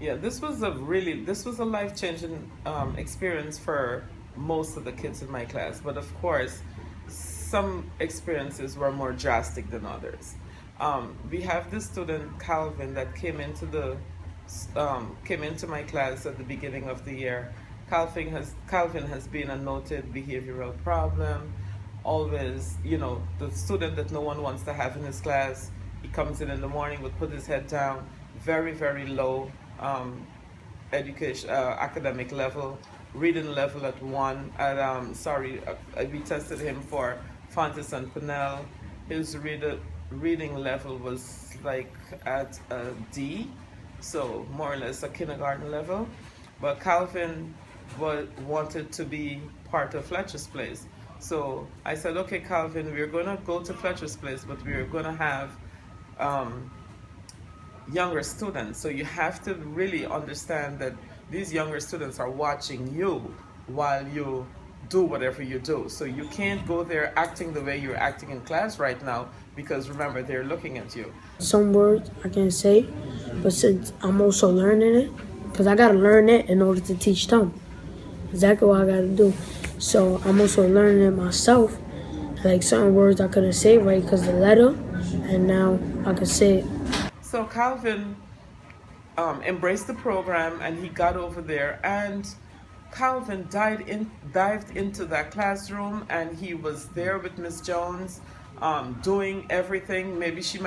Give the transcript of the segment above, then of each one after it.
Yeah, this was a life-changing experience for most of the kids in my class. But of course, some experiences were more drastic than others. We have this student Calvin that came into my class at the beginning of the year. Calvin has been a noted behavioral problem. Always, the student that no one wants to have in his class. He comes in the morning, would put his head down, very very low education academic level, reading level at one. At we tested him for Fontes and Pinnell. His reading level was like at a D, so more or less a kindergarten level. But Calvin wanted to be part of Fletcher's Place. So I said, okay, Calvin, we're going to go to Fletcher's Place, but we're going to have younger students. So you have to really understand that these younger students are watching you while you do whatever you do. So you can't go there acting the way you're acting in class right now, because remember, they're looking at you. Some words I can say, but since I'm also learning it, because I got to learn it in order to teach them. Exactly what I got to do. So I'm also learning it myself. Like certain words I couldn't say right because of the letter, and now I can say it. So Calvin embraced the program and he got over there, and Calvin dived into that classroom, and he was there with Miss Jones, doing everything. Maybe he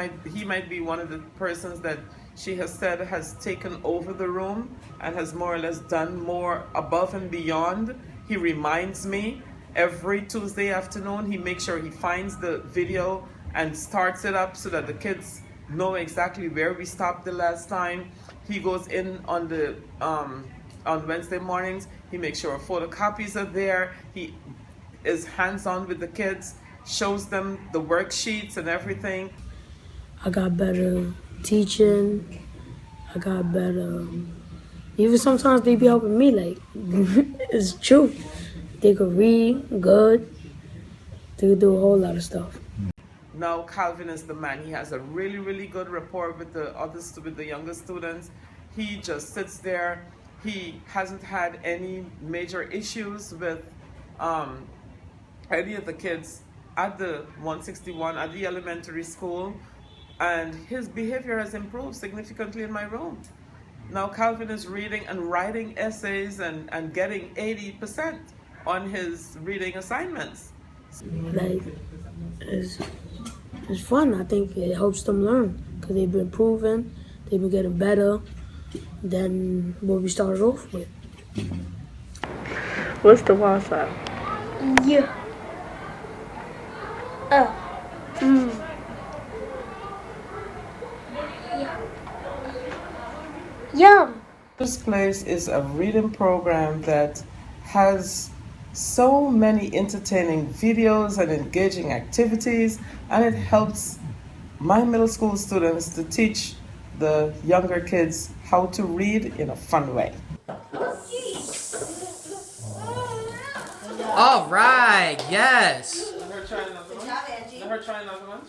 might be one of the persons that she has said has taken over the room and has more or less done more above and beyond. He reminds me every Tuesday afternoon. He makes sure he finds the video and starts it up so that the kids know exactly where we stopped the last time. He goes in on Wednesday mornings. He makes sure photocopies are there. He is hands-on with the kids, shows them the worksheets and everything. I got better teaching. I got better. Even sometimes they be helping me. Like it's true. They could read good. They could do a whole lot of stuff. Now Calvin is the man. He has a really, really good rapport with the younger students. He just sits there. He hasn't had any major issues with any of the kids at the 161 at the elementary school, and his behavior has improved significantly in my room. Now Calvin is reading and writing essays and getting 80% on his reading assignments. Like it's fun. I think it helps them learn because they've been improving. They've been getting better than what we started off with. What's the Y sound? Yeah. Yum. This place is a reading program that has so many entertaining videos and engaging activities, and it helps my middle school students to teach the younger kids how to read in a fun way. All right, yes. Let her try another one. Let her try another one.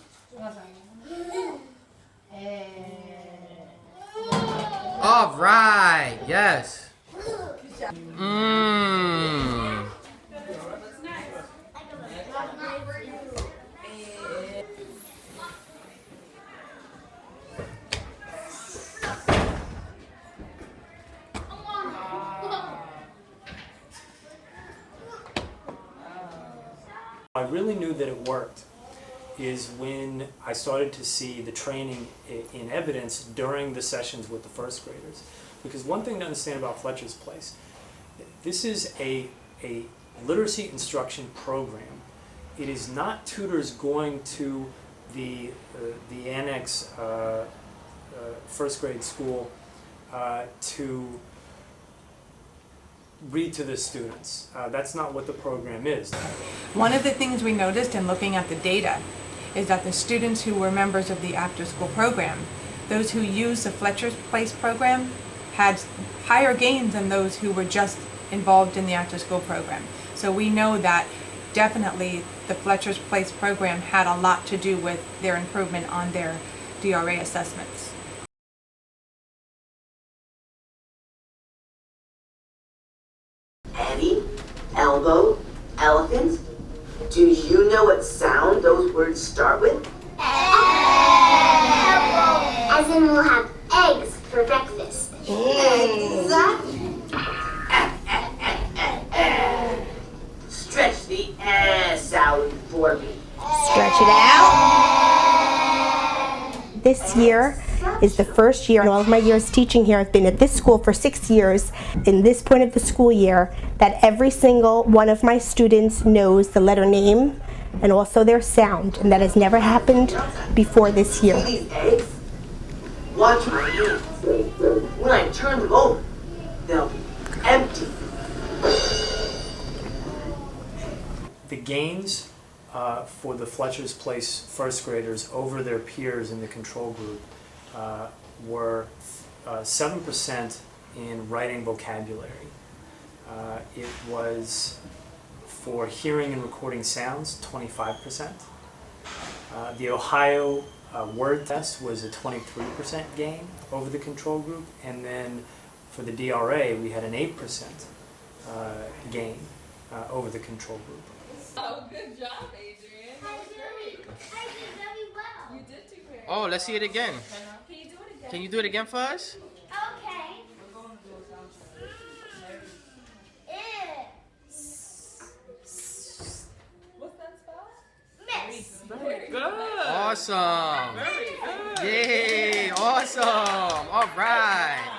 All right, yes. Mmm. I really knew that it worked is when I started to see the training in evidence during the sessions with the first graders. Because one thing to understand about Fletcher's Place, this is a literacy instruction program. It is not tutors going to the annex first grade school to read to the students. That's not what the program is. One of the things we noticed in looking at the data is that the students who were members of the after-school program, those who used the Fletcher's Place program, had higher gains than those who were just involved in the after-school program. So we know that definitely the Fletcher's Place program had a lot to do with their improvement on their DRA assessments. Do you know what sound those words start with? As in we'll have eggs for breakfast. Exactly. Stretch the ass out for me. Stretch it out. This year is the first year in all of my years teaching here. I've been at this school for 6 years. In this point of the school year, that every single one of my students knows the letter name and also their sound, and that has never happened before this year. See these eggs? Watch my hands. When I turn them over, they'll be empty. The gains for the Fletcher's Place first graders over their peers in the control group were 7% in writing vocabulary. It was for hearing and recording sounds, 25%. The Ohio word test was a 23% gain over the control group, and then for the DRA we had an 8% gain over the control group. Oh, good job, Adrian. That was great. I did very well. You did do very Oh, let's see it again. Can you do it again? Can you do it again for us? Okay. What's that spell? Miss. Very good. Awesome. Very good. Yay, awesome. All right.